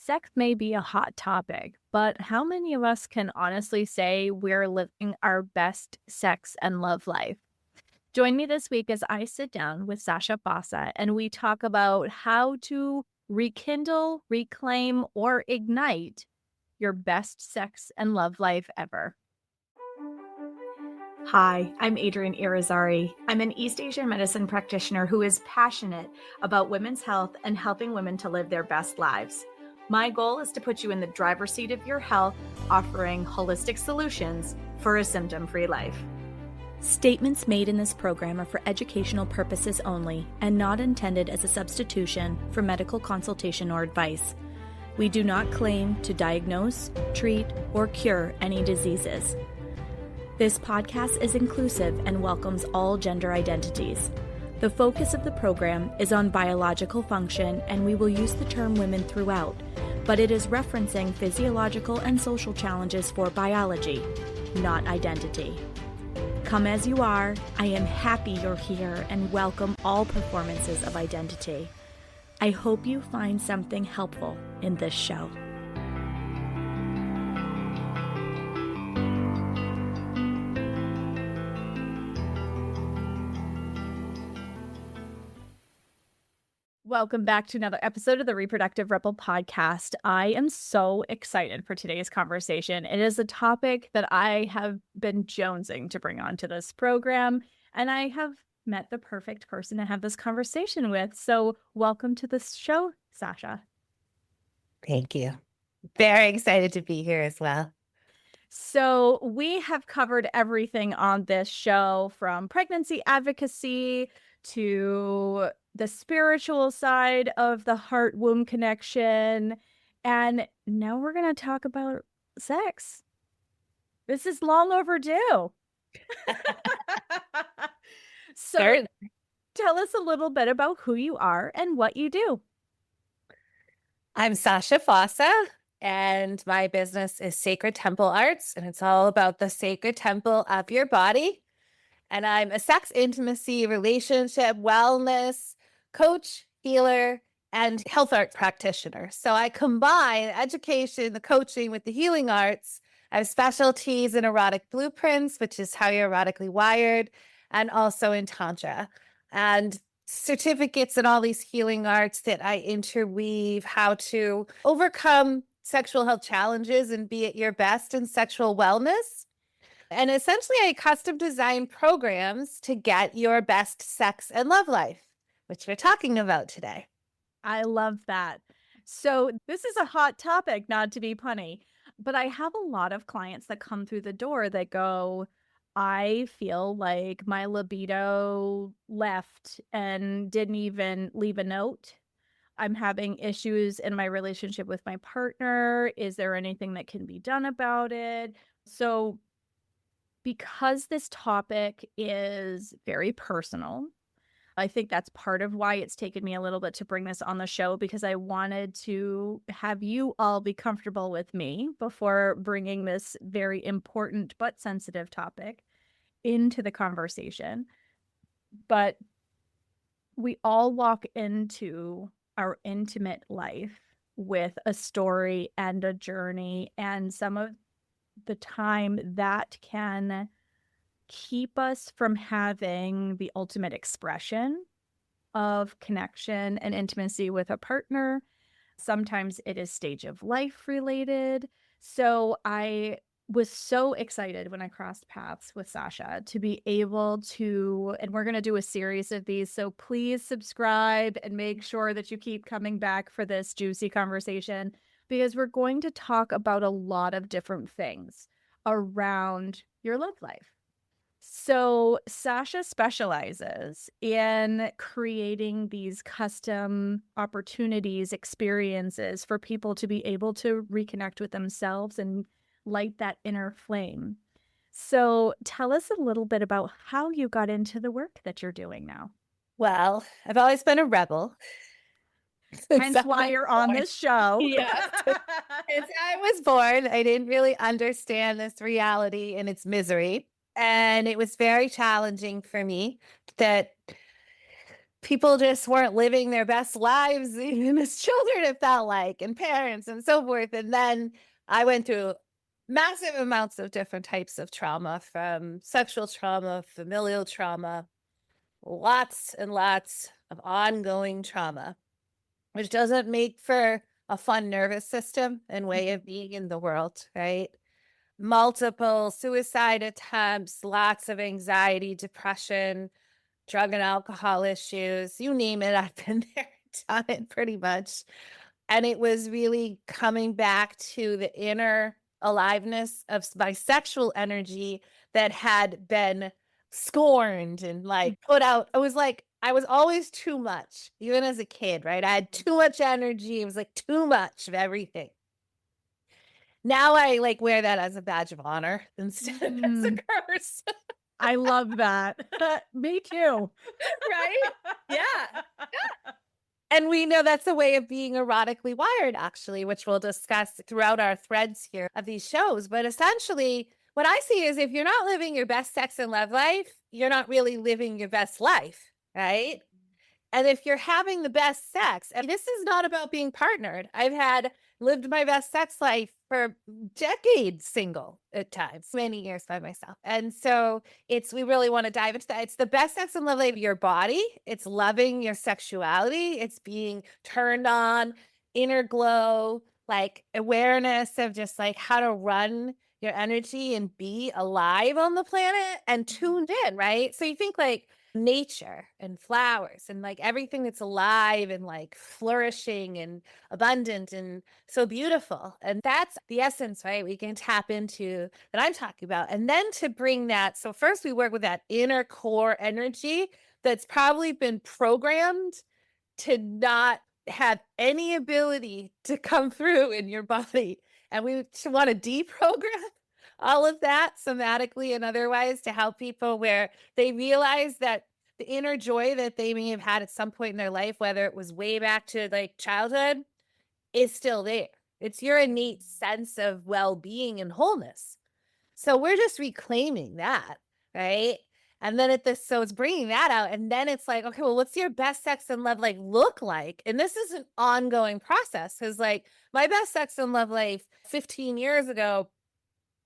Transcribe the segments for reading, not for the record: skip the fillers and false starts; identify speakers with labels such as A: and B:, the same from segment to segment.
A: Sex may be a hot topic, but how many of us can honestly say we're living our best sex and love life? Join me this week as I sit down with Sacha Fossa and we talk about how to rekindle, reclaim, or ignite your best sex and love life ever. Hi, I'm Adrienne Irizarry. I'm an East Asian medicine practitioner who is passionate about women's health and helping women to live their best lives. My goal is to put you in the driver's seat of your health, offering holistic solutions for a symptom-free life. Statements made in this program are for educational purposes only and not intended as a substitution for medical consultation or advice. We do not claim to diagnose, treat, or cure any diseases. This podcast is inclusive and welcomes all gender identities. The focus of the program is on biological function, and we will use the term women throughout, but it is referencing physiological and social challenges for biology, not identity. Come as you are, I am happy you're here and welcome all performances of identity. I hope you find something helpful in this show. Welcome back to another episode of the Reproductive Rebel podcast. I am so excited for today's conversation. It is a topic that I have been jonesing to bring onto this program, and I have met the perfect person to have this conversation with. So welcome to the show, Sacha.
B: Thank you. Very excited to be here as well.
A: So we have covered everything on this show, from pregnancy advocacy to the spiritual side of the heart-womb connection. And now we're going to talk about sex. This is long overdue. So tell us a little bit about who you are and what you do.
B: I'm Sacha Fossa, and my business is Sacred Temple Arts, and it's all about the sacred temple of your body. And I'm a sex, intimacy, relationship, wellness coach, healer, and health arts practitioner. So I combine education, the coaching with the healing arts. I have specialties in erotic blueprints, which is how you're erotically wired, and also in Tantra. And certificates in all these healing arts that I interweave how to overcome sexual health challenges and be at your best in sexual wellness. And essentially, I custom design programs to get your best sex and love life, which we're talking about today.
A: I love that. So this is a hot topic, not to be punny, but I have a lot of clients that come through the door that go, I feel like my libido left and didn't even leave a note. I'm having issues in my relationship with my partner. Is there anything that can be done about it? So because this topic is very personal, I think that's part of why it's taken me a little bit to bring this on the show, because I wanted to have you all be comfortable with me before bringing this very important but sensitive topic into the conversation. But we all walk into our intimate life with a story and a journey, and some of the time that can keep us from having the ultimate expression of connection and intimacy with a partner. Sometimes it is stage of life related. So I was so excited when I crossed paths with Sacha to be able to, and we're going to do a series of these. So please subscribe and make sure that you keep coming back for this juicy conversation, because we're going to talk about a lot of different things around your love life. So Sacha specializes in creating these custom opportunities, experiences for people to be able to reconnect with themselves and light that inner flame. So tell us a little bit about how you got into the work that you're doing now.
B: Well, I've always been a rebel.
A: Hence why you're on this show.
B: Yes. Since I was born, I didn't really understand this reality and its misery. And it was very challenging for me that people just weren't living their best lives, even as children, it felt like, and parents and so forth. And then I went through massive amounts of different types of trauma, from sexual trauma, familial trauma, lots and lots of ongoing trauma, which doesn't make for a fun nervous system and way of being in the world, right? Multiple suicide attempts, lots of anxiety, depression, drug and alcohol issues, you name it, I've been there, done it pretty much. And it was really coming back to the inner aliveness of my sexual energy that had been scorned and like put out. It was like I was always too much, even as a kid, right? I had too much energy. It was like too much of everything. Now I like wear that as a badge of honor instead of as a
A: Mm,
B: curse.
A: I love that. Me too.
B: Right? Yeah. And we know that's a way of being erotically wired, actually, which we'll discuss throughout our threads here of these shows. But essentially, what I see is if you're not living your best sex and love life, you're not really living your best life, right? And if you're having the best sex, and this is not about being partnered. I've had lived my best sex life for decades single at times, many years by myself. And so we really want to dive into that. It's the best sex and love life of your body. It's loving your sexuality. It's being turned on, inner glow, like awareness of just like how to run your energy and be alive on the planet and tuned in, right? So you think like nature and flowers and like everything that's alive and like flourishing and abundant and so beautiful. And that's the essence, right? We can tap into that I'm talking about. And then to bring that, so first we work with that inner core energy that's probably been programmed to not have any ability to come through in your body. And we want to deprogram all of that somatically and otherwise to help people where they realize that the inner joy that they may have had at some point in their life, whether it was way back to like childhood, is still there. It's your innate sense of well-being and wholeness. So we're just reclaiming that, right? And then so it's bringing that out. And then it's like, okay, well, what's your best sex and love like look like? And this is an ongoing process because like my best sex and love life 15 years ago,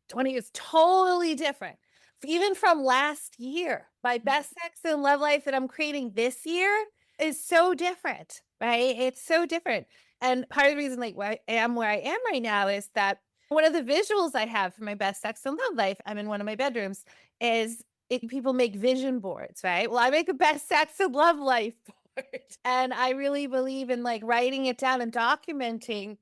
B: 20 is totally different. Even from last year, my best sex and love life that I'm creating this year is so different, right? It's so different. And part of the reason like why I am where I am right now is that one of the visuals I have for my best sex and love life, I'm in one of my bedrooms, is people make vision boards, right? Well, I make a best sex and love life board. And I really believe in like writing it down and documenting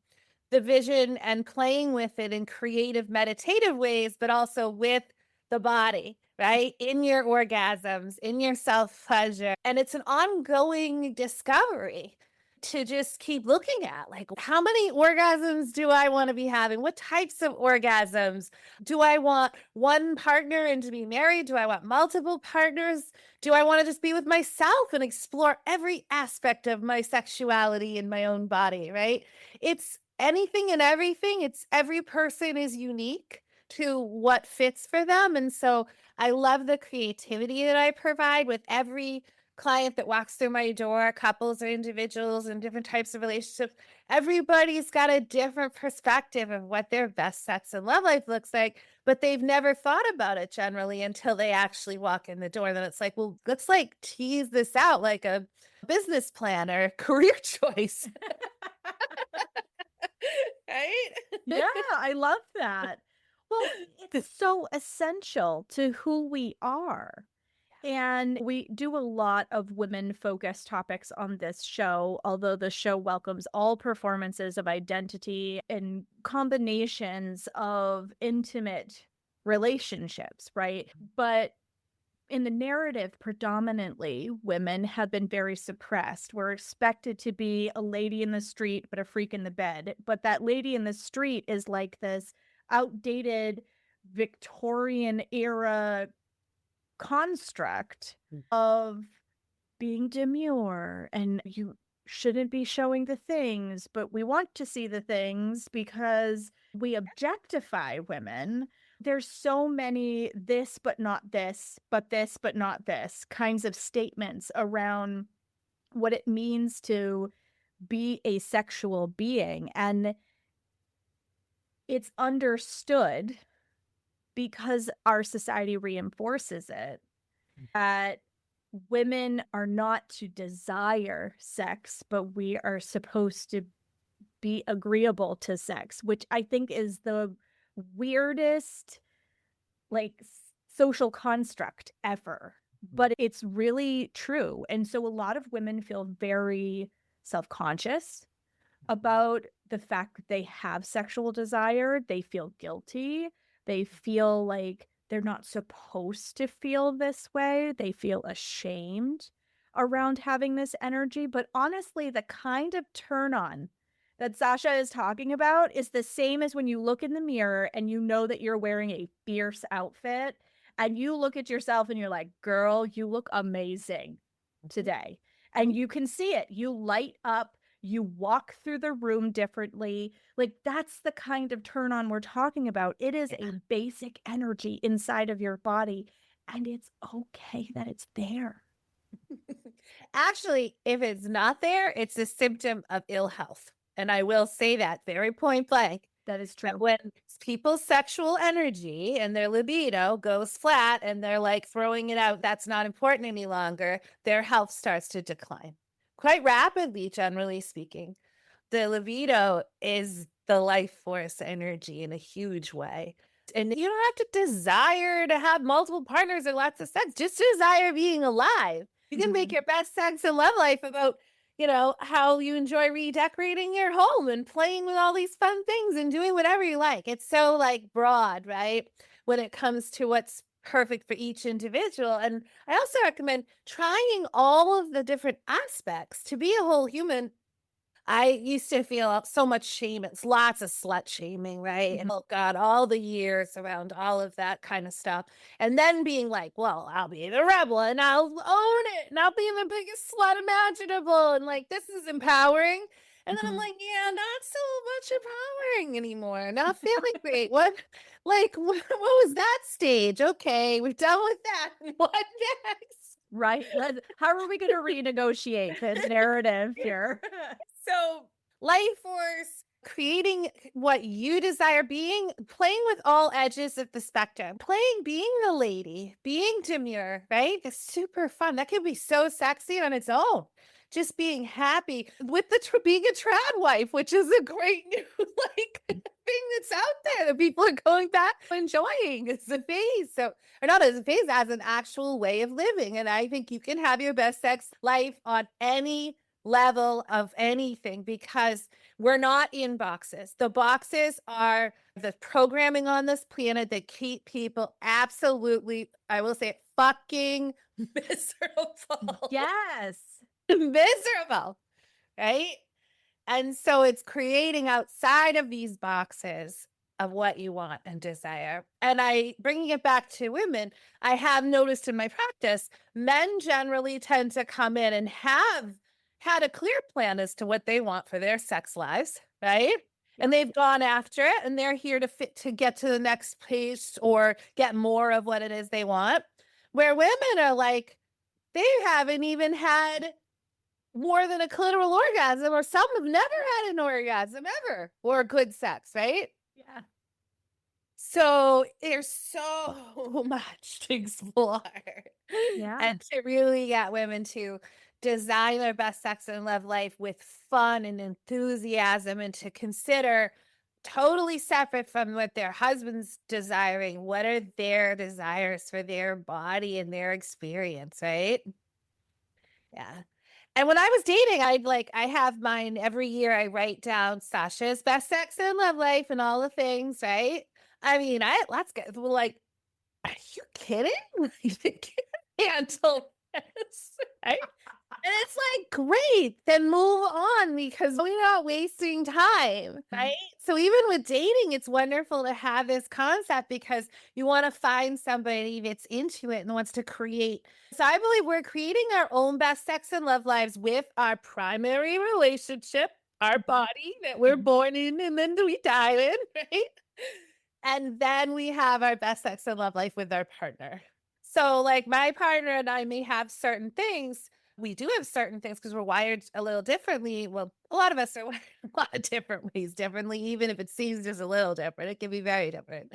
B: the vision and playing with it in creative, meditative ways, but also with the body, right? In your orgasms, in your self pleasure. And it's an ongoing discovery to just keep looking at like, how many orgasms do I want to be having? What types of orgasms? Do I want one partner and to be married? Do I want multiple partners? Do I want to just be with myself and explore every aspect of my sexuality in my own body, right? It's anything and everything. It's every person is unique to what fits for them. And so I love the creativity that I provide with every client that walks through my door, couples or individuals and different types of relationships. Everybody's got a different perspective of what their best sex and love life looks like, but they've never thought about it generally until they actually walk in the door. Then it's like, well, let's like tease this out like a business plan or a career choice. Right?
A: Yeah, I love that. Well, it's so essential to who we are. And we do a lot of women focused topics on this show, although the show welcomes all performances of identity and combinations of intimate relationships, right? But in the narrative, predominantly, women have been very suppressed. We're expected to be a lady in the street, but a freak in the bed. But that lady in the street is like this outdated Victorian era construct of being demure and you shouldn't be showing the things, but we want to see the things because we objectify women. There's so many this but not this, but this but not this kinds of statements around what it means to be a sexual being. And it's understood because our society reinforces it that women are not to desire sex, but we are supposed to be agreeable to sex, which I think is the weirdest, like, social construct ever. But it's really true. And so a lot of women feel very self conscious about the fact that they have sexual desire. They feel guilty. They feel like they're not supposed to feel this way. They feel ashamed around having this energy. But honestly, the kind of turn on that Sasha is talking about is the same as when you look in the mirror and you know that you're wearing a fierce outfit and you look at yourself and you're like, girl, you look amazing today. And you can see it. You light up, you walk through the room differently. Like, that's the kind of turn on we're talking about. It is a basic energy inside of your body, and it's okay that it's there.
B: Actually, if it's not there, it's a symptom of ill health. And I will say that very point blank.
A: That is
B: That
A: true.
B: when people's sexual energy and their libido goes flat and they're like throwing it out, that's not important any longer, their health starts to decline quite rapidly, generally speaking. The libido is the life force energy in a huge way. And you don't have to desire to have multiple partners or lots of sex, just desire being alive. You can make your best sex and love life about, how you enjoy redecorating your home and playing with all these fun things and doing whatever you like. It's so like broad, right? When it comes to what's perfect for each individual. And I also recommend trying all of the different aspects to be a whole human. I used to feel so much shame. It's lots of slut shaming, right? And
A: Mhm.
B: oh God, all the years around all of that kind of stuff. And then being like, well, I'll be the rebel and I'll own it and I'll be the biggest slut imaginable. And like, this is empowering. And then I'm
A: Mhm.
B: like, yeah, not so much empowering anymore. Not feeling great. What was that stage? Okay, we're done with that. What next?
A: Right. How are we going to renegotiate the narrative here?
B: So, life force, creating what you desire, being, playing with all edges of the spectrum, playing, being the lady, being demure, right? It's super fun. That can be so sexy on its own. Just being happy with being a trad wife, which is a great new thing that's out there that people are going back enjoying as a phase. So, or not as a phase, as an actual way of living. And I think you can have your best sex life on any level of anything because we're not in boxes. The boxes are the programming on this planet that keep people absolutely, I will say it, fucking miserable.
A: Yes.
B: Miserable, right? And so it's creating outside of these boxes of what you want and desire. And bringing it back to women, I have noticed in my practice, men generally tend to come in and have had a clear plan as to what they want for their sex lives, right? And
A: Yep.
B: they've gone after it and they're here to get to the next place or get more of what it is they want. Where women are like, they haven't even had more than a clitoral orgasm, or some have never had an orgasm ever, or good sex, right?
A: Yeah.
B: So there's so much to explore
A: Yeah.
B: and to really get women to design their best sex and love life with fun and enthusiasm and to consider totally separate from what their husband's desiring. What are their desires for their body and their experience, right? Yeah. And when I was dating, I have mine every year. I write down Sasha's best sex and love life and all the things, right? I mean, let's get like, are you kidding? You think you can handle this, right? And it's like, great, then move on because we're not wasting time, right? So even with dating, it's wonderful to have this concept because you want to find somebody that's into it and wants to create. So I believe we're creating our own best sex and love lives with our primary relationship, our body that we're born in and then we die in, right? And then we have our best sex and love life with our partner. So, like, my partner and I may have certain things, We do have certain things because we're wired a little differently. Well, a lot of us are wired a lot of different ways differently, even if it seems just a little different. It can be very different.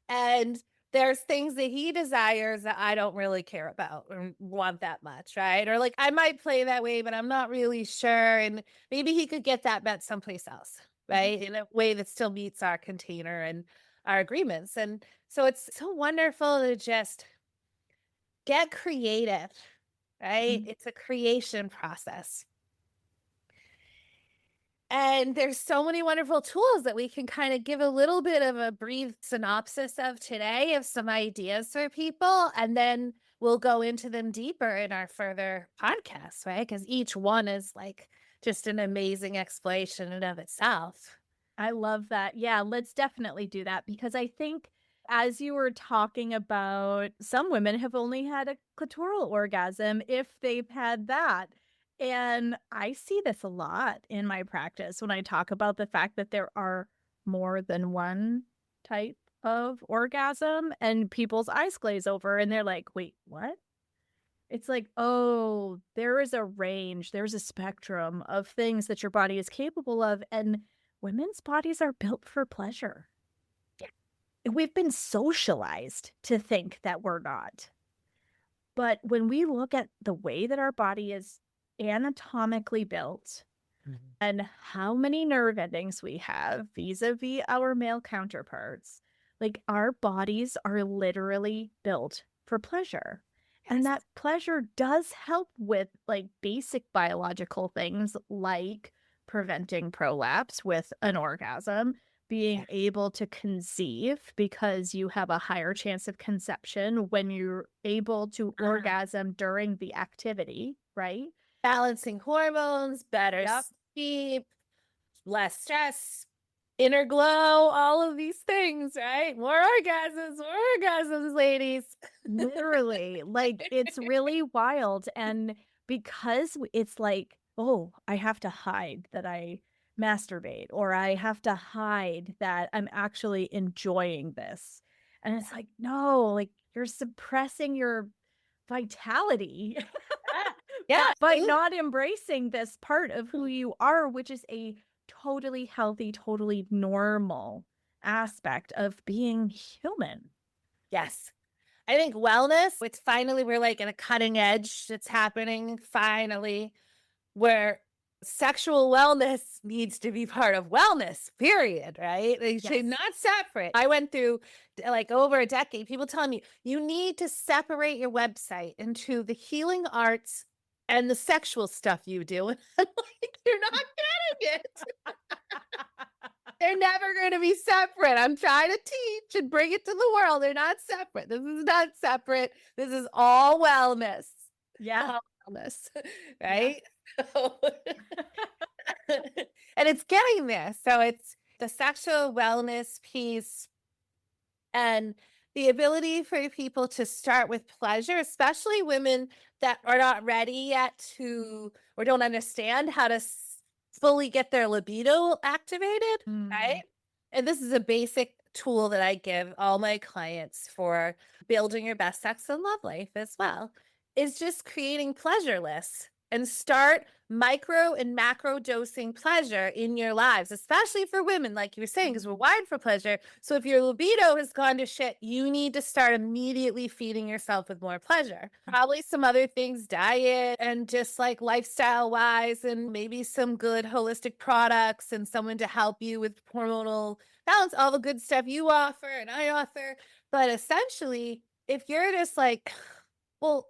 B: And there's things that he desires that I don't really care about or want that much, right? Or like I might play that way, but I'm not really sure. And maybe he could get that met someplace else,
A: Mhm.
B: right? In a way that still meets our container and our agreements. And so it's so wonderful to just get creative, right?
A: Mhm.
B: It's a creation process. And there's so many wonderful tools that we can kind of give a little bit of a brief synopsis of today of some ideas for people. And then we'll go into them deeper in our further podcasts, right? Because each one is like just an amazing exploration in and of itself.
A: I love that. Yeah, let's definitely do that because I think as you were talking about some women have only had a clitoral orgasm if they've had that. And I see this a lot in my practice when I talk about the fact that there are more than one type of orgasm and people's eyes glaze over and they're like, "Wait, what?" It's like, "Oh, there is a range, there's a spectrum of things that your body is capable of, and women's bodies are built for pleasure." We've been socialized to think that we're not. But when we look at the way that our body is anatomically built
B: Mhm.
A: and how many nerve endings we have vis-a-vis our male counterparts, like our bodies are literally built for pleasure. And
B: Yes.
A: that pleasure does help with like basic biological things like preventing prolapse with an orgasm, being
B: Yeah.
A: able to conceive because you have a higher chance of conception when you're able to
B: Uh-huh.
A: orgasm during the activity, right?
B: Balancing hormones, better
A: Yep.
B: sleep, less stress, inner glow, all of these things, right? More orgasms, ladies.
A: Literally, like, it's really wild, and because it's like, "Oh, I have to hide that I masturbate," or, "I have to hide that I'm actually enjoying this," and it's like, "No, like, you're suppressing your vitality
B: Yeah. Yeah,
A: by
B: absolutely.
A: not embracing this part of who you are, which is a totally healthy, totally normal aspect of being human."
B: Yes. I think wellness, it's finally, we're like at a cutting edge. It's happening finally, where sexual wellness needs to be part of wellness, period, right? They should
A: Yes.
B: not separate. I went through like over a decade, people telling me you need to separate your website into the healing arts and the sexual stuff you do. And I'm like, you're not getting it. They're never going to be separate. I'm trying to teach and bring it to the world. They're not separate. This is not separate. This is all wellness.
A: Yeah,
B: All wellness,
A: yeah.
B: right? So and it's getting there. So it's the sexual wellness piece and the ability for people to start with pleasure, especially women that are not ready yet to or don't understand how to fully get their libido activated,
A: Mm.
B: right? And this is a basic tool that I give all my clients for building your best sex and love life as well, is just creating pleasure lists and start micro and macro dosing pleasure in your lives, especially for women, like you were saying, because we're wired for pleasure. So if your libido has gone to shit, you need to start immediately feeding yourself with more pleasure. Probably some other things, diet and just like lifestyle wise, and maybe some good holistic products and someone to help you with hormonal balance, all the good stuff you offer and I offer. But essentially, if you're just like, well,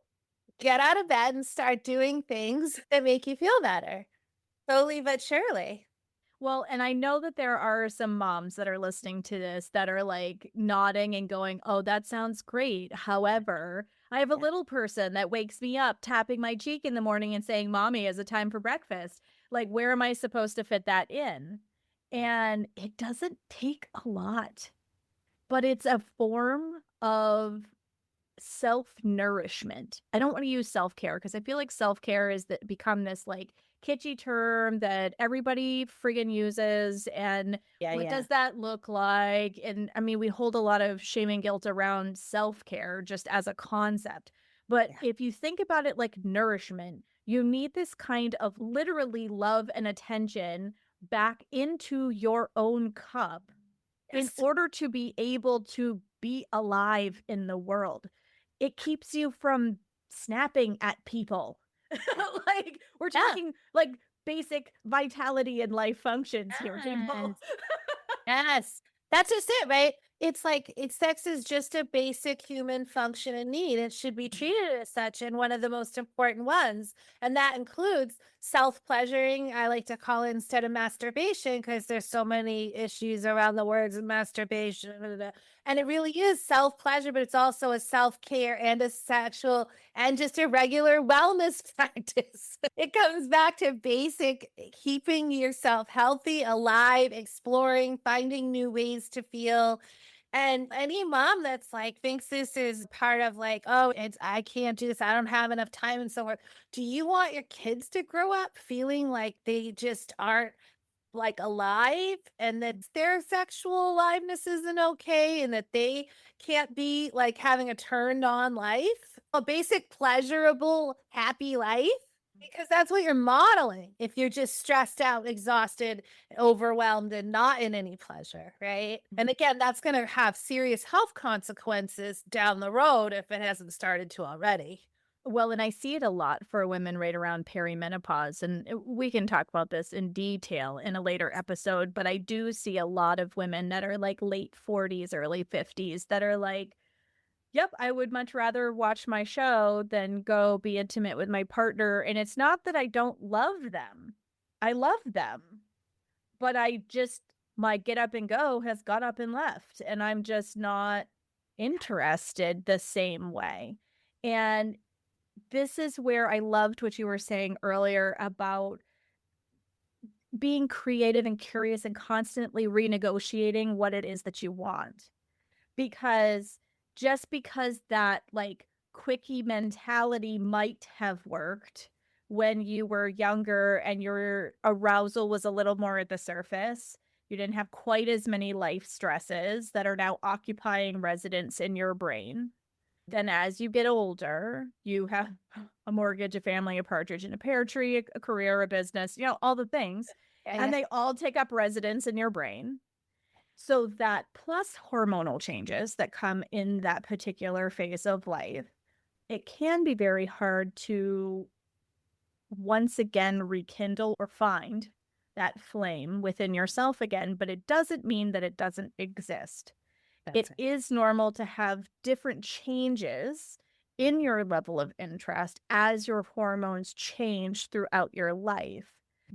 B: get out of bed and start doing things that make you feel better. Slowly but surely.
A: Well, and I know that there are some moms that are listening to this that are, like, nodding and going, "Oh, that sounds great. However, I have a
B: Yeah.
A: little person that wakes me up, tapping my cheek in the morning and saying, 'Mommy, is it time for breakfast?' Like, where am I supposed to fit that in?"
B: Yeah.
A: And it doesn't take a lot, but it's a form of self-nourishment. I don't wanna use self-care because I feel like self-care is that become this, like, kitschy term that everybody friggin' uses, and
B: Yeah.
A: what
B: Yeah.
A: does that look like? And, I mean, we hold a lot of shame and guilt around self-care just as a concept, but
B: Yeah.
A: if you think about it like nourishment, You need this kind of literally love and attention back into your own cup in
B: Yes.
A: order to be able to be alive in the world. It keeps you from snapping at people. Like, we're
B: Yeah.
A: talking like basic vitality and life functions here, people.
B: Yes. Yes. That's just it, right? Sex is just a basic human function and need. It should be treated as such and one of the most important ones. And that includes self-pleasuring. I like to call it instead of masturbation because there's so many issues around the words of masturbation. And it really is self-pleasure, but it's also a self-care and a sexual and just a regular wellness practice. It comes back to basic keeping yourself healthy, alive, exploring, finding new ways to feel. And any mom that's like thinks this is part of like, oh, it's I can't do this, I don't have enough time and so forth. Do you want your kids to grow up feeling like they just aren't like alive and that their sexual aliveness isn't okay and that they can't be like having a turned on life, a basic pleasurable happy life? Because that's what you're modeling if you're just stressed out, exhausted, overwhelmed, and not in any pleasure, right? And again, that's going to have serious health consequences down the road if it hasn't started to already.
A: Well, and I see it a lot for women right around perimenopause, and we can talk about this in detail in a later episode, but I do see a lot of women that are like late 40s, early 50s that are like, yep, I would much rather watch my show than go be intimate with my partner. And it's not that I don't love them. I love them, but I just, my get up and go has got up and left, and I'm just not interested the same way. And this is where I loved what you were saying earlier about being creative and curious and constantly renegotiating what it is that you want. Because just because that like quickie mentality might have worked when you were younger and your arousal was a little more at the surface, you didn't have quite as many life stresses that are now occupying residence in your brain. Then as you get older, you have a mortgage, a family, a partridge in a pear tree, a career, a business, all the things.
B: Yeah,
A: And
B: yeah.
A: they all take up residence in your brain. So that plus hormonal changes that come in that particular phase of life, it can be very hard to once again rekindle or find that flame within yourself again, but it doesn't mean that it doesn't exist.
B: That's
A: It
B: it.
A: is normal to have different changes in your level of interest as your hormones change throughout your life.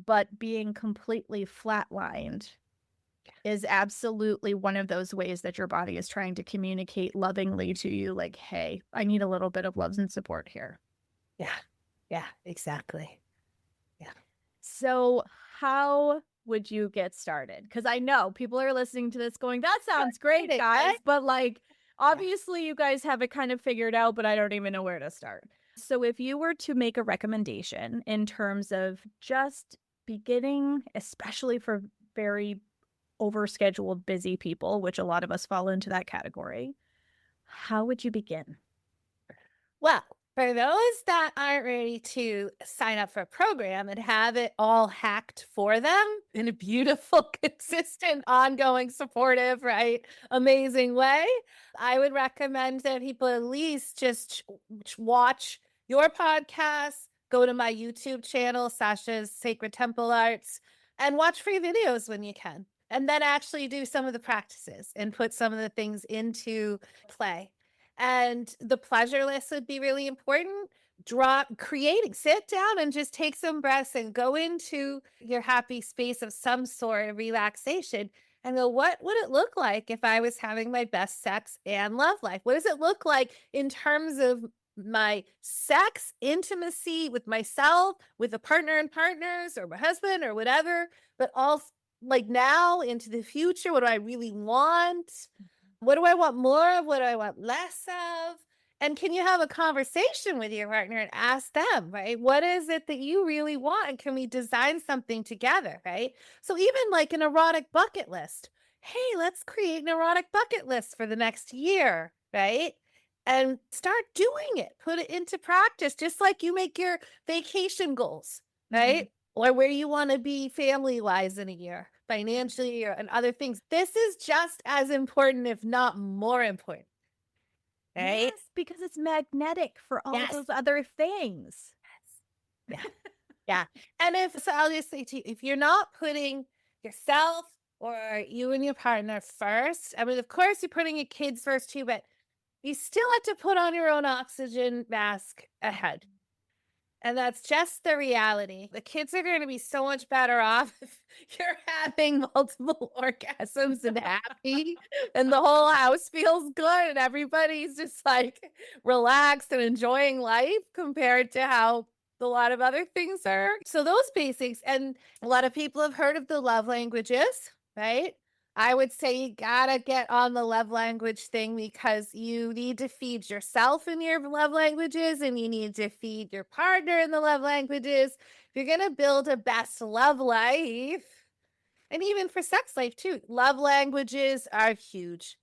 A: But being completely flatlined is absolutely one of those ways that your body is trying to communicate lovingly to you, like, hey, I need a little bit of love and support here.
B: Yeah. Yeah, exactly. Yeah.
A: So, how would you get started? Because I know people are listening to this going, that
B: So
A: sounds great,
B: exciting,
A: guys.
B: right?
A: But like,
B: Yeah.
A: obviously, you guys have it kind of figured out, but I don't even know where to start. So, if you were to make a recommendation in terms of just beginning, especially for very overscheduled, busy people, which a lot of us fall into that category, how would you begin?
B: Well, for those that aren't ready to sign up for a program and have it all hacked for them in a beautiful, consistent, ongoing, supportive, right, amazing way, I would recommend that people at least just watch your podcast, go to my YouTube channel, Sasha's Sacred Temple Arts, and watch free videos when you can. And then actually do some of the practices and put some of the things into play. And the pleasure list would be really important. Sit down and just take some breaths and go into your happy space of some sort of relaxation and go, what would it look like if I was having my best sex and love life? What does it look like in terms of my sex, intimacy with myself, with a partner and partners, or my husband, or whatever, but also like now into the future? What do I really want? What do I want more of? What do I want less of? And can you have a conversation with your partner and ask them, right? What is it that you really want? And can we design something together, right? So even like an erotic bucket list. Hey, let's create an erotic bucket list for the next year, right? and start doing it. Put it into practice, just like you make your vacation goals,
A: Mhm.
B: right? Or where you want to be family wise in a year, financially, or, and other things. This is just as important, if not more important, right?
A: Yes, because it's magnetic for all
B: Yes.
A: those other things.
B: Yeah. Yeah. And if, so I'll just say to you, if you're not putting yourself or you and your partner first, I mean, of course, you're putting your kids first too, but you still have to put on your own oxygen mask ahead. And that's just the reality. The kids are going to be so much better off if you're having multiple orgasms and happy, and the whole house feels good, and everybody's just like relaxed and enjoying life compared to how a lot of other things are. So, those basics, and a lot of people have heard of the love languages, right? I would say you gotta get on the love language thing because you need to feed yourself in your love languages and you need to feed your partner in the love languages. If you're gonna build a best love life, and even for sex life too, love languages are huge.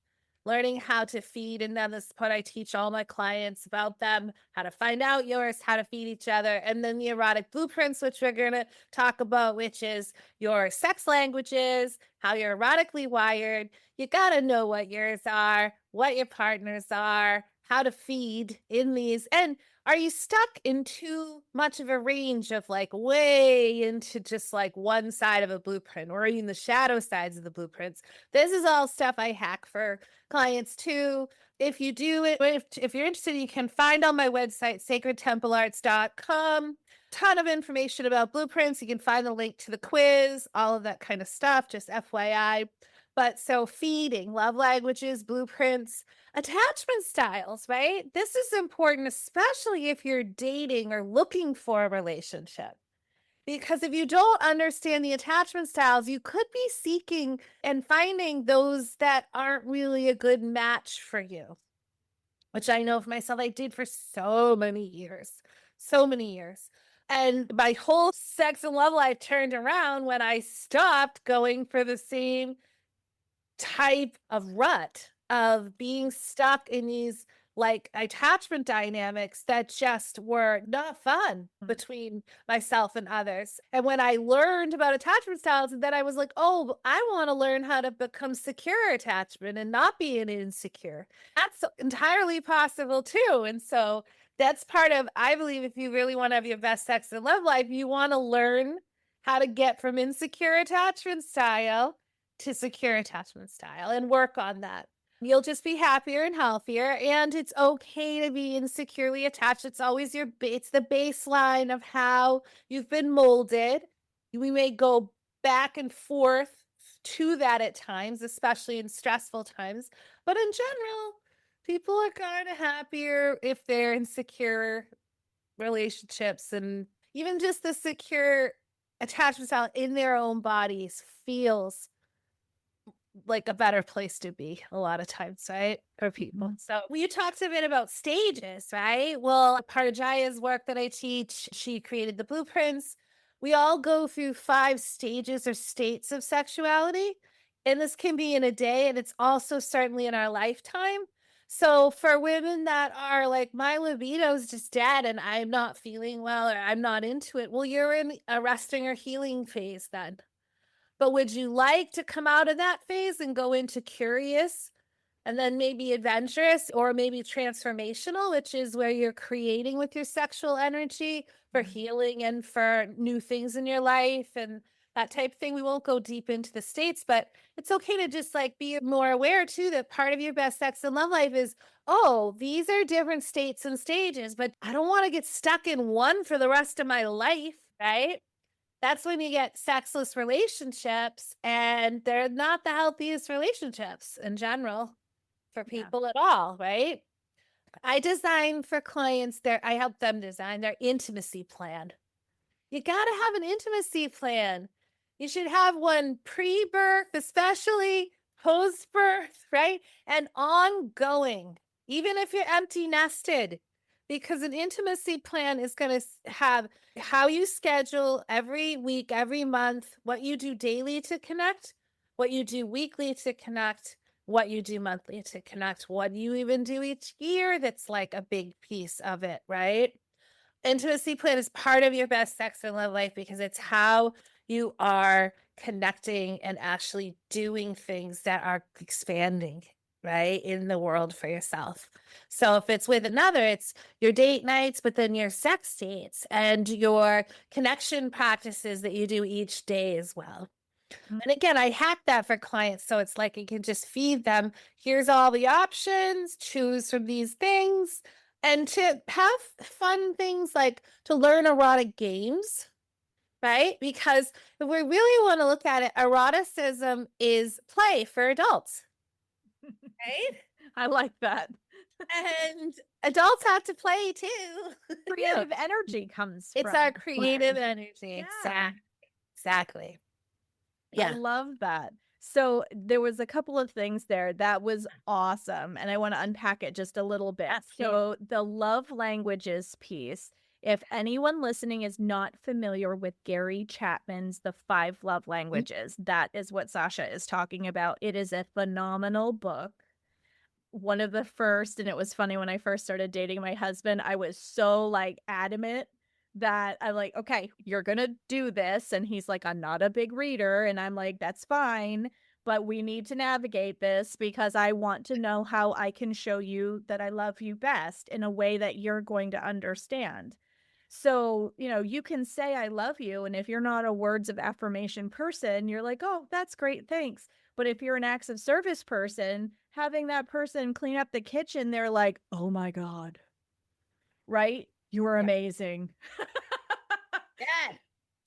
B: Learning how to feed, and then this is what I teach all my clients about them, how to find out yours, how to feed each other, and then the erotic blueprints, which we're going to talk about, which is your sex languages, how you're erotically wired. You got to know what yours are, what your partners are, how to feed in these. And are you stuck in too much of a range of like way into just like one side of a blueprint, or even the shadow sides of the blueprints? This is all stuff I hack for clients too. If you do it, if you're interested, you can find on my website, sacredtemplearts.com. Ton of information about blueprints. You can find the link to the quiz, all of that kind of stuff, just FYI. But so feeding, love languages, blueprints, attachment styles, right? This is important, especially if you're dating or looking for a relationship. Because if you don't understand the attachment styles, you could be seeking and finding those that aren't really a good match for you, which I know for myself, I did for so many years, so many years. And my whole sex and love life turned around when I stopped going for the same type of rut of being stuck in these like attachment dynamics that just were not fun
A: Mm.
B: between myself and others. And when I learned about attachment styles, then I was like, oh, I want to learn how to become secure attachment and not be an insecure. That's entirely possible too. And so that's part of, I believe, if you really want to have your best sex and love life, you want to learn how to get from insecure attachment style to secure attachment style and work on that. You'll just be happier and healthier, and it's okay to be insecurely attached. It's always it's the baseline of how you've been molded. We may go back and forth to that at times, especially in stressful times, but in general, people are kind of happier if they're in secure relationships, and even just the secure attachment style in their own bodies feels like a better place to be a lot of times, right? For people.
A: Mhm.
B: So you talked a bit about stages, right? Well, part of Jaya's work that I teach, she created the blueprints. We all go through 5 stages or states of sexuality. And this can be in a day, and it's also certainly in our lifetime. So for women that are like, my libido's just dead and I'm not feeling well or I'm not into it, well, you're in a resting or healing phase then. But would you like to come out of that phase and go into curious and then maybe adventurous or maybe transformational, which is where you're creating with your sexual energy for
A: Mhm.
B: healing and for new things in your life and that type of thing? We won't go deep into the states, but it's okay to just like be more aware too that part of your best sex and love life is, oh, these are different states and stages, but I don't want to get stuck in one for the rest of my life, right? That's when you get sexless relationships, and they're not the healthiest relationships in general for
A: Yeah.
B: people at all, right? I design for clients I help them design their intimacy plan. You got to have an intimacy plan. You should have one pre-birth, especially post-birth, right? And ongoing, even if you're empty nested, because an intimacy plan is going to have how you schedule every week, every month, what you do daily to connect, what you do weekly to connect, what you do monthly to connect, what you even do each year that's like a big piece of it, right? Intimacy plan is part of your best sex and love life because it's how you are connecting and actually doing things that are expanding, right, in the world for yourself. So if it's with another, it's your date nights, but then your sex dates and your connection practices that you do each day as well.
A: Mm.
B: And again, I hack that for clients. So it's like you can just feed them, here's all the options, choose from these things, and to have fun things like to learn erotic games, right? Because if we really want to look at it, eroticism is play for adults, right?
A: I like that.
B: And adults have to play too. Yeah.
A: Creative energy comes
B: It's our
A: from
B: creative
A: play.
B: energy.
A: Yeah.
B: Exactly.
A: I
B: Yeah.
A: love that. So there was a couple of things there that was awesome, and I want to unpack it just a little bit. So the love languages piece, if anyone listening is not familiar with Gary Chapman's The Five Love Languages, that is what Sacha is talking about. It is a phenomenal book. One of the first, and it was funny when I first started dating my husband, I was so like adamant that I'm like, okay, you're gonna do this. And he's like, I'm not a big reader. And I'm like, that's fine, but we need to navigate this because I want to know how I can show you that I love you best in a way that you're going to understand. So, you can say I love you. And if you're not a words of affirmation person, you're like, oh, that's great. Thanks. But if you're an acts of service person, having that person clean up the kitchen, they're like, oh my God, right? You are
B: Yeah.
A: amazing.
B: Yeah.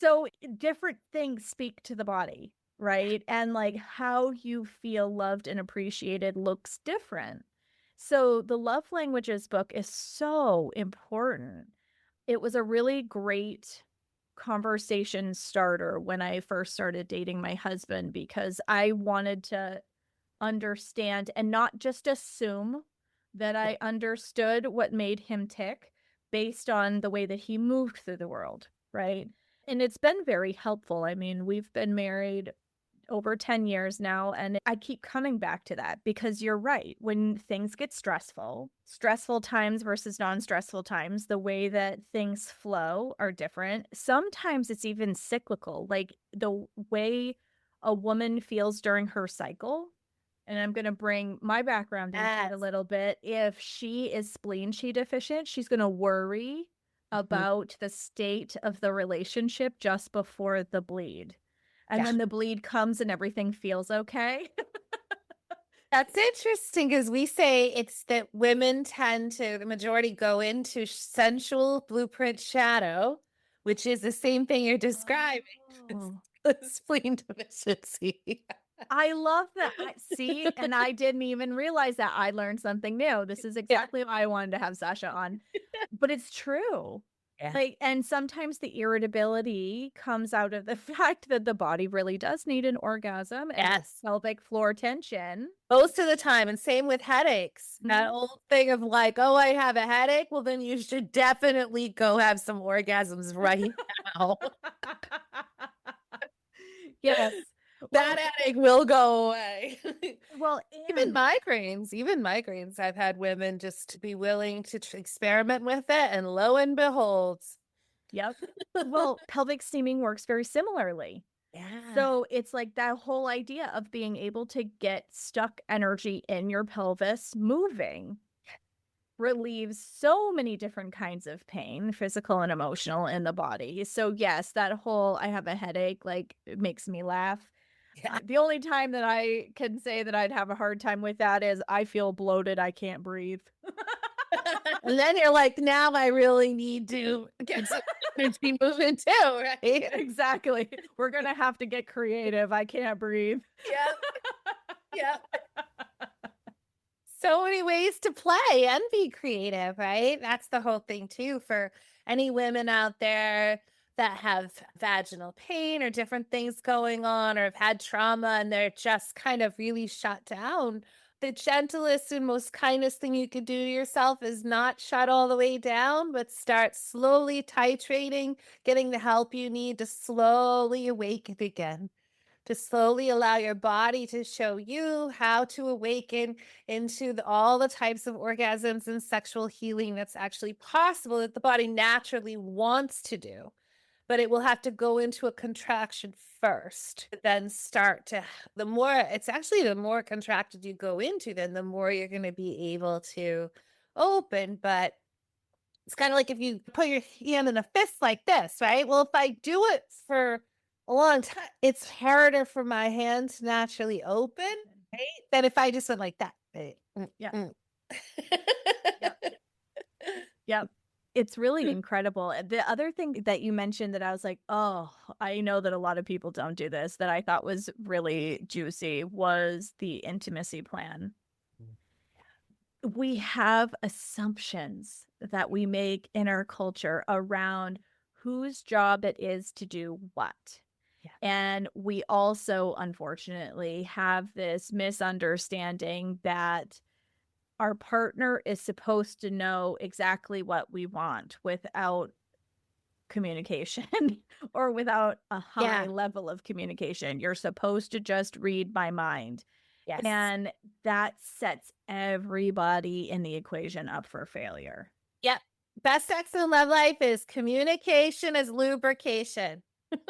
A: So different things speak to the body, right? And like how you feel loved and appreciated looks different. So the love languages book is so important. It was a really great conversation starter when I first started dating my husband because I wanted to understand and not just assume that I understood what made him tick based on the way that he moved through the world, right? And it's been very helpful. I mean, we've been married over 10 years now, and I keep coming back to that because you're right. When things get stressful times versus non-stressful times, the way that things flow are different. Sometimes it's even cyclical, like the way a woman feels during her cycle, and I'm going to bring my background into it a
B: Yes.
A: little bit. If she is spleen chi deficient, she's going to worry
B: Mhm.
A: about the state of the relationship just before the bleed. And
B: Yeah.
A: then the bleed comes and everything feels okay.
B: That's interesting because we say it's that women tend to, the majority go into sensual blueprint shadow, which is the same thing you're describing.
A: Oh.
B: Spleen deficiency.
A: I love that. I see, and I didn't even realize that. I learned something new. This is
B: Yeah.
A: exactly why I wanted to have Sasha on. But it's true.
B: Yeah.
A: Like, and sometimes the irritability comes out of the fact that the body really does need an orgasm and
B: Yes.
A: pelvic floor tension.
B: Most of the time. And same with headaches. That
A: Mhm.
B: old thing of like, oh, I have a headache. Well, then you should definitely go have some orgasms right now.
A: Yes.
B: That
A: Well,
B: headache will go away.
A: well,
B: Even
A: and
B: migraines, I've had women just be willing to experiment with it, and lo and behold.
A: yep. Well, pelvic steaming works very similarly.
B: Yeah.
A: So it's like that whole idea of being able to get stuck energy in your pelvis moving relieves so many different kinds of pain, physical and emotional in the body. So yes, that whole I have a headache, like it makes me laugh.
B: Yeah.
A: The only time that I can say that I'd have a hard time with that is I feel bloated, I can't breathe.
B: And then you're like, now I really need to get some energy moving too, right?
A: Exactly. We're gonna have to get creative. I can't breathe.
B: Yep. Yep. So many ways to play and be creative, right? That's the whole thing too for any women out there that have vaginal pain or different things going on or have had trauma and they're just kind of really shut down. The gentlest and most kindest thing you could do to yourself is not shut all the way down, but start slowly titrating, getting the help you need to slowly awaken again. to slowly allow your body to show you how to awaken into all the types of orgasms and sexual healing that's actually possible that the body naturally wants to do. But it will have to go into a contraction first, then start to, the more, it's actually the more contracted you go into, then the more you're going to be able to open. But it's kind of like if you put your hand in a fist like this, right? Well, if I do it for a long time, it's harder for my hand to naturally open, right? Than if I just went like that. Right?
A: Yeah.
B: Mm.
A: Yep. Yep. It's really incredible. The other thing that you mentioned that I was like, "Oh, I know that a lot of people don't do this," that I thought was really juicy was the intimacy plan. We have assumptions that we make in our culture around whose job it is to do what.
B: Yeah.
A: And we also, unfortunately, have this misunderstanding that our partner is supposed to know exactly what we want without communication or without a high
B: Yeah.
A: level of communication. You're supposed to just read my mind.
B: Yes.
A: And that sets everybody in the equation up for failure.
B: Yep. Best sex in love life is communication as lubrication.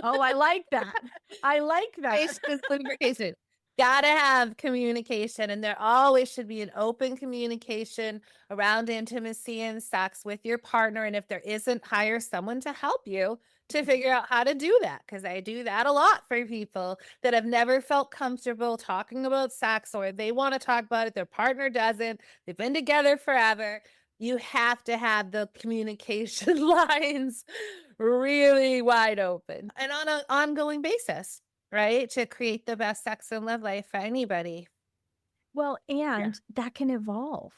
A: Oh, I like that. I like that.
B: Communication is lubrication. Gotta have communication, and there always should be an open communication around intimacy and sex with your partner. And if there isn't, hire someone to help you to figure out how to do that. Because I do that a lot for people that have never felt comfortable talking about sex, or they want to talk about it, their partner doesn't, they've been together forever. You have to have the communication lines really wide open and on an ongoing basis, right? To create the best sex and love life for anybody.
A: Well,
B: Yeah.
A: and that can evolve.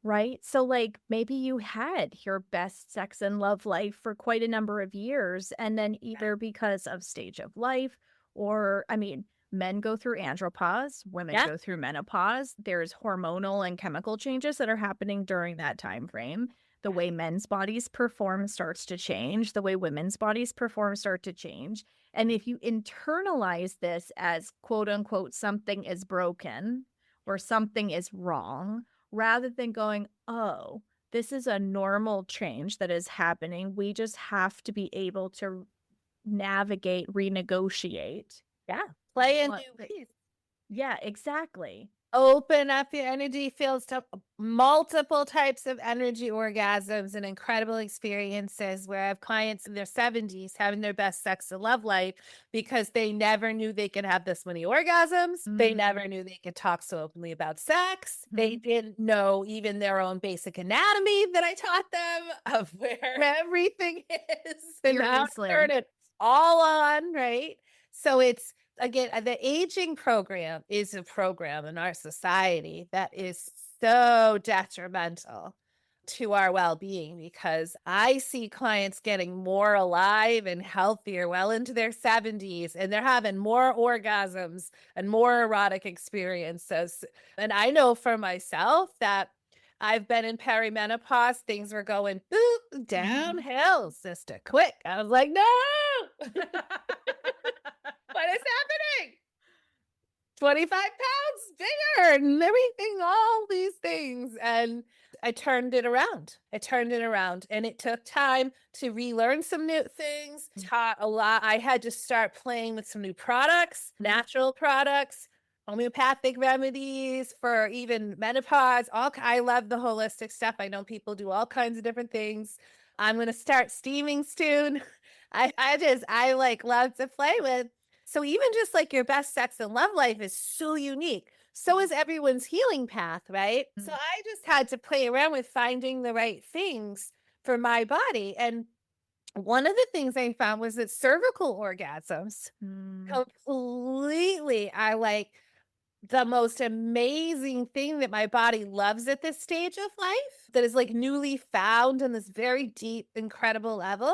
A: Right? So, like, maybe you had your best sex and love life for quite a number of years, and then either because of stage of life or, I mean, men go through andropause, women
B: Yeah.
A: go through menopause. There's hormonal and chemical changes that are happening during that time frame. The way men's bodies perform starts to change. The way women's bodies perform start to change. And if you internalize this as quote unquote something is broken or something is wrong, rather than going, "Oh, this is a normal change that is happening. We just have to be able to navigate, renegotiate."
B: Yeah. Play a
A: What
B: new
A: the
B: piece.
A: Yeah, exactly.
B: Open up your energy fields to multiple types of energy orgasms and incredible experiences where I have clients in their 70s having their best sex and love life because they never knew they could have this many orgasms. They
A: Mm,
B: never knew they could talk so openly about sex. They
A: mhm.
B: didn't know even their own basic anatomy that I taught them of where everything is and how to turn
A: Seriously.
B: it all on, right? So it's, again, the aging program is a program in our society that is so detrimental to our well-being because I see clients getting more alive and healthier well into their 70s, and they're having more orgasms and more erotic experiences. And I know for myself that I've been in perimenopause, things were going boop downhill, sister, quick. I was like, no, what is happening? 25 pounds bigger and everything, all these things. And I turned it around. I turned it around. And it took time to relearn some new things, taught a lot. I had to start playing with some new products, natural products, homeopathic remedies for even menopause. I love the holistic stuff. I know people do all kinds of different things. I'm going to start steaming soon. I like love to play with. So even just like your best sex and love life is so unique. So is everyone's healing path, right? So
A: Mm,
B: I just had to play around with finding the right things for my body. And one of the things I found was that cervical orgasms
A: mm,
B: completely are like the most amazing thing that my body loves at this stage of life that is like newly found on this very deep, incredible level.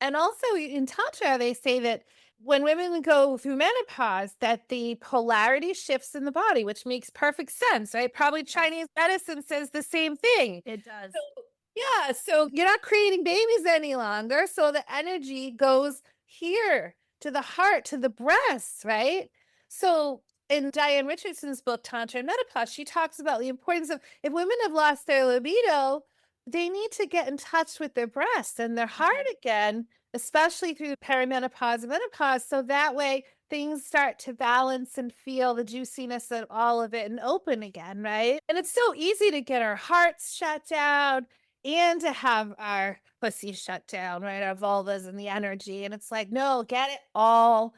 B: And also in Tantra, they say that when women go through menopause, that the polarity shifts in the body, which makes perfect sense, right? Probably
A: yes,
B: Chinese medicine says the same thing.
A: it does.
B: So, yeah, so you're not creating babies any longer. So the energy goes here to the heart, to the breast, right? So in Diane Richardson's book, Tantra and Menopause, she talks about the importance of if women have lost their libido, they need to get in touch with their breast and their heart again, especially through perimenopause and menopause. So that way things start to balance and feel the juiciness of all of it and open again, right? And it's so easy to get our hearts shut down and to have our pussy shut down, right? Our vulvas and the energy. And it's like, no, get it all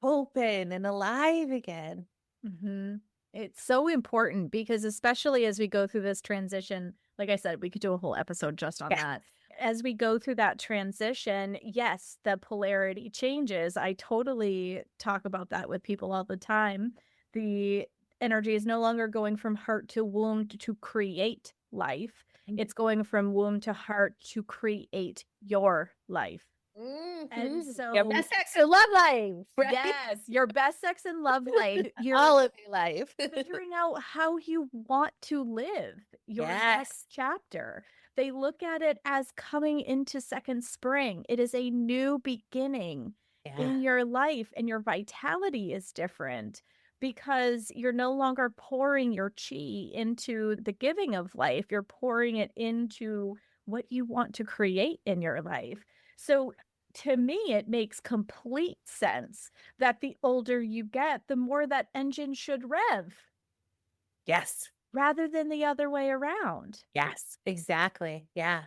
B: open and alive again.
A: Hmm. It's so important because, especially as we go through this transition, like I said, we could do a whole episode just on
B: Yeah.
A: that. As we go through that transition, yes, the polarity changes. I totally talk about that with people all the time. The energy is no longer going from heart to womb to create life, it's going from womb to heart to create your life. And
B: Your
A: so,
B: best sex and love life, right?
A: yes, your best sex and love life. You're
B: All of your life.
A: figuring out how you want to live your next
B: Yes.
A: chapter. They look at it as coming into second spring. It is a new beginning
B: Yeah.
A: in your life, and your vitality is different because you're no longer pouring your chi into the giving of life. You're pouring it into what you want to create in your life. So, to me, it makes complete sense that the older you get, the more that engine should rev
B: Yes.
A: rather than the other way around.
B: Yes. Exactly. Yeah.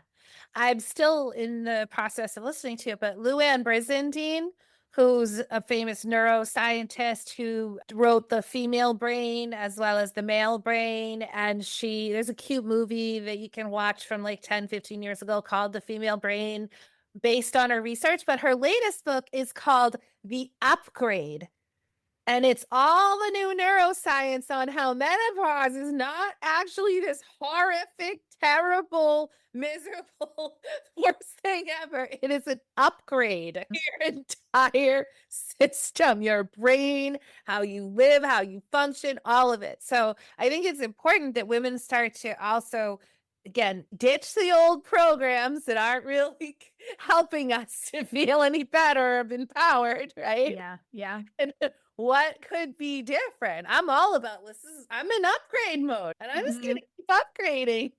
B: I'm still in the process of listening to it, but Luann Brizendine, who's a famous neuroscientist who wrote The Female Brain as well as The Male Brain. And there's a cute movie that you can watch from like 10, 15 years ago called The Female Brain based on her research. But her latest book is called The Upgrade. And it's all the new neuroscience on how menopause is not actually this horrific, terrible, miserable, worst thing ever. It is an upgrade. Your entire system, your brain, how you live, how you function, all of it. So I think it's important that women start to also, again, ditch the old programs that aren't really helping us to feel any better or empowered, right?
A: Yeah, yeah.
B: And what could be different? I'm all about I'm in upgrade mode and I'm just
A: Mhm.
B: gonna keep upgrading.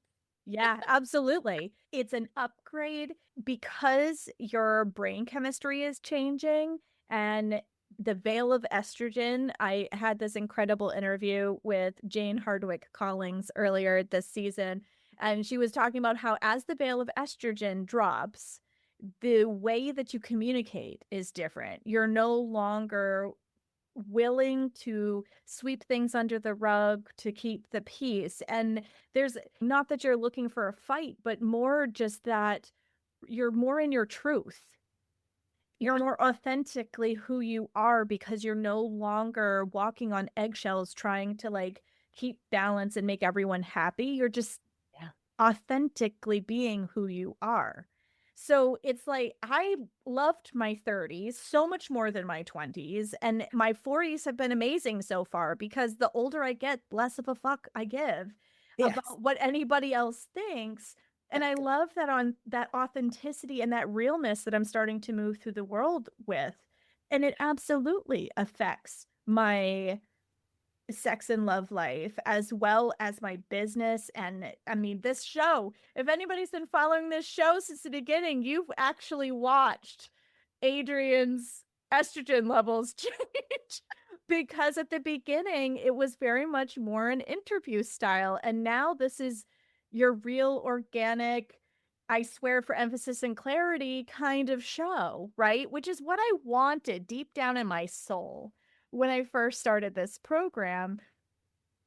A: Yeah, absolutely. It's an upgrade because your brain chemistry is changing and the veil of estrogen. I had this incredible interview with Jane Hardwick Collins earlier this season, and she was talking about how as the veil of estrogen drops, the way that you communicate is different. You're no longer willing to sweep things under the rug to keep the peace. And there's not that you're looking for a fight, but more just that you're more in your truth. You're more authentically who you are because you're no longer walking on eggshells trying to like keep balance and make everyone happy. You're just
B: Yeah.
A: authentically being who you are. So it's like I loved my 30s so much more than my 20s. And my 40s have been amazing so far because the older I get, less of a fuck I give
B: Yes.
A: about what anybody else thinks. And I love that on that authenticity and that realness that I'm starting to move through the world with. And it absolutely affects my sex and love life as well as my business. And I mean, this show, if anybody's been following this show since the beginning, you've actually watched Adrian's estrogen levels change because at the beginning it was very much more an interview style, and now this is your real organic, I swear for emphasis and clarity kind of show, right? Which is what I wanted deep down in my soul when I first started this program.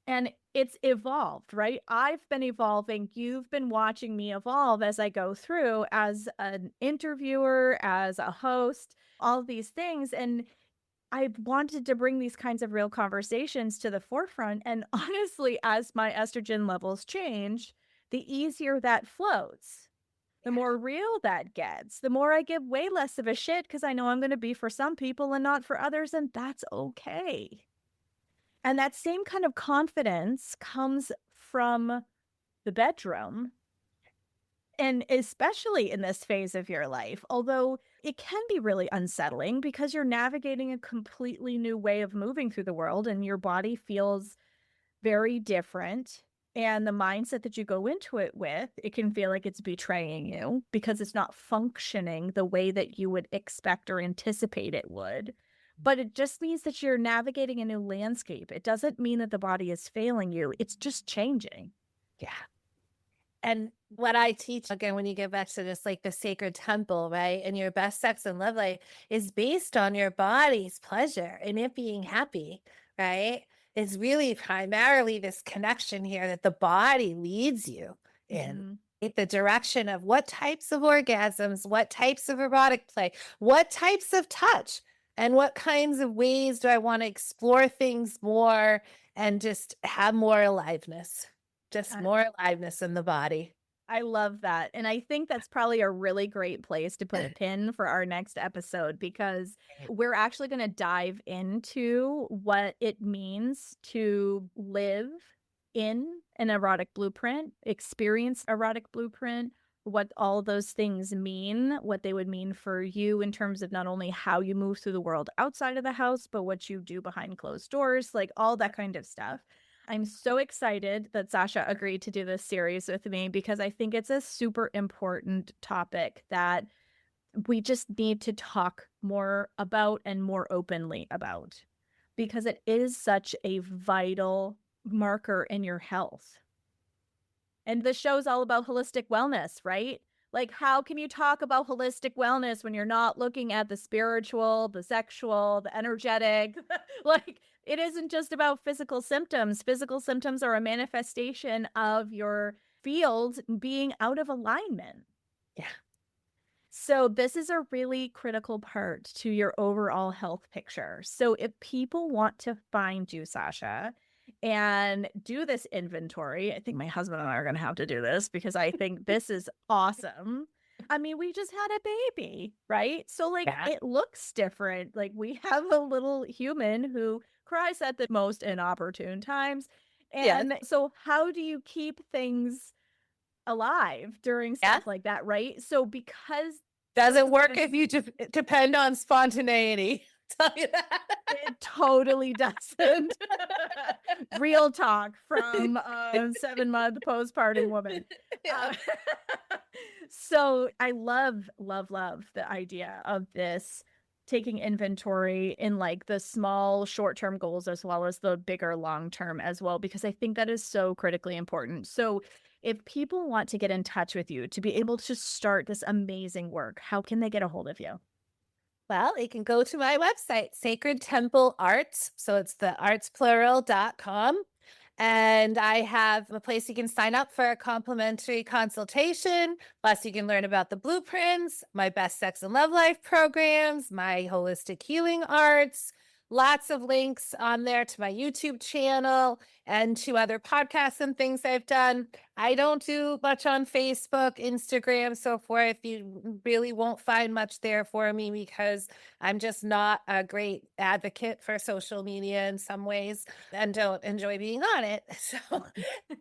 A: And it's evolved, right? I've been evolving. You've been watching me evolve as I go through as an interviewer, as a host, all of these things. And I wanted to bring these kinds of real conversations to the forefront. And honestly, as my estrogen levels change, the easier that flows. The
B: Yeah.
A: more real that gets, the more I give way less of a shit because I know I'm going to be for some people and not for others. And that's okay. And that same kind of confidence comes from the bedroom And especially in this phase of your life, although it can be really unsettling because you're navigating a completely new way of moving through the world and your body feels very different. And the mindset that you go into it with, it can feel like it's betraying you because it's not functioning the way that you would expect or anticipate it would. But it just means that you're navigating a new landscape. It doesn't mean that the body is failing you, it's just changing.
B: Yeah. And what I teach, again, when you get back to this, like the sacred temple, right? And your best sex and love life is based on your body's pleasure and it being happy, right? It's really primarily this connection here that the body leads you in.
A: Mhm.
B: The direction of what types of orgasms, what types of erotic play, what types of touch, and what kinds of ways do I want to explore things more and just have more aliveness. Just
A: I
B: more aliveness in the body.
A: I love that. And I think that's probably a really great place to put a pin for our next episode because we're actually going to dive into what it means to live in an erotic blueprint, experience erotic blueprint, what all those things mean, what they would mean for you in terms of not only how you move through the world outside of the house, but what you do behind closed doors, like all that kind of stuff. I'm so excited that Sacha agreed to do this series with me because I think it's a super important topic that we just need to talk more about and more openly about because it is such a vital marker in your health. And the show's all about holistic wellness, right? Like, how can you talk about holistic wellness when you're not looking at the spiritual, the sexual, the energetic? Like, it isn't just about physical symptoms. Physical symptoms are a manifestation of your field being out of alignment.
B: Yeah.
A: So this is a really critical part to your overall health picture. So if people want to find you, Sacha, and do this inventory, I think my husband and I are going to have to do this because I think this is awesome. I mean, we just had a baby, right? So like
B: Yeah.
A: it looks different. Like we have a little human who cries at the most inopportune times.
B: Yes.
A: And so how do you keep things alive during
B: Yeah.
A: stuff like that, right? So because
B: Doesn't work if you depend on spontaneity. Tell you that.
A: it totally doesn't. Real talk from a 7-month postpartum woman.
B: Yeah.
A: So I love, love, love the idea of this taking inventory in like the small short-term goals as well as the bigger long-term as well, because I think that is so critically important. So if people want to get in touch with you to be able to start this amazing work, how can they get a hold of you?
B: Well, you can go to my website, Sacred Temple Arts. So it's the artsplural.com. And I have a place you can sign up for a complimentary consultation. Plus, you can learn about the blueprints, my best sex and love life programs, my holistic healing arts, lots of links on there to my YouTube channel and to other podcasts and things I've done. I don't do much on Facebook, Instagram, so forth. You really won't find much there for me because I'm just not a great advocate for social media in some ways and don't enjoy being on it. So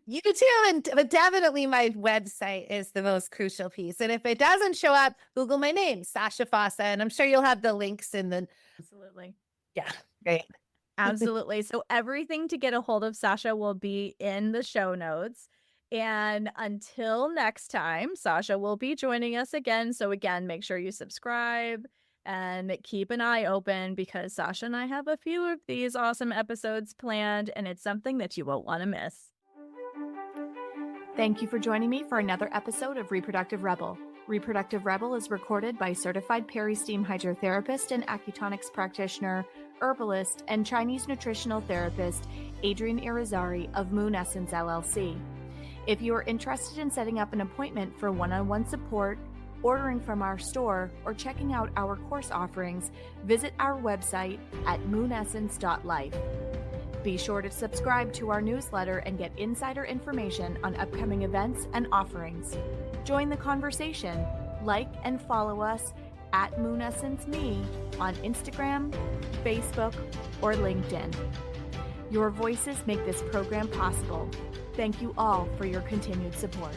B: you too, but definitely my website is the most crucial piece. And if it doesn't show up, Google my name, Sacha Fossa, and I'm sure you'll have the links in the.
A: Absolutely.
B: Yeah, great.
A: Absolutely. So everything to get a hold of Sacha will be in the show notes. And until next time, Sacha will be joining us again. So again, make sure you subscribe and keep an eye open because Sacha and I have a few of these awesome episodes planned, and it's something that you won't want to miss. Thank you for joining me for another episode of Reproductive Rebel. Reproductive Rebel is recorded by certified peri-steam hydrotherapist and acutonics practitioner, herbalist, and Chinese nutritional therapist Adrienne Irizarry of Moon Essence LLC. If you are interested in setting up an appointment for one-on-one support, ordering from our store, or checking out our course offerings, visit our website at moonessence.life. Be sure to subscribe to our newsletter and get insider information on upcoming events and offerings. Join the conversation. Like and follow us at Moon Essence Me on Instagram, Facebook, or LinkedIn. Your voices make this program possible. Thank you all for your continued support.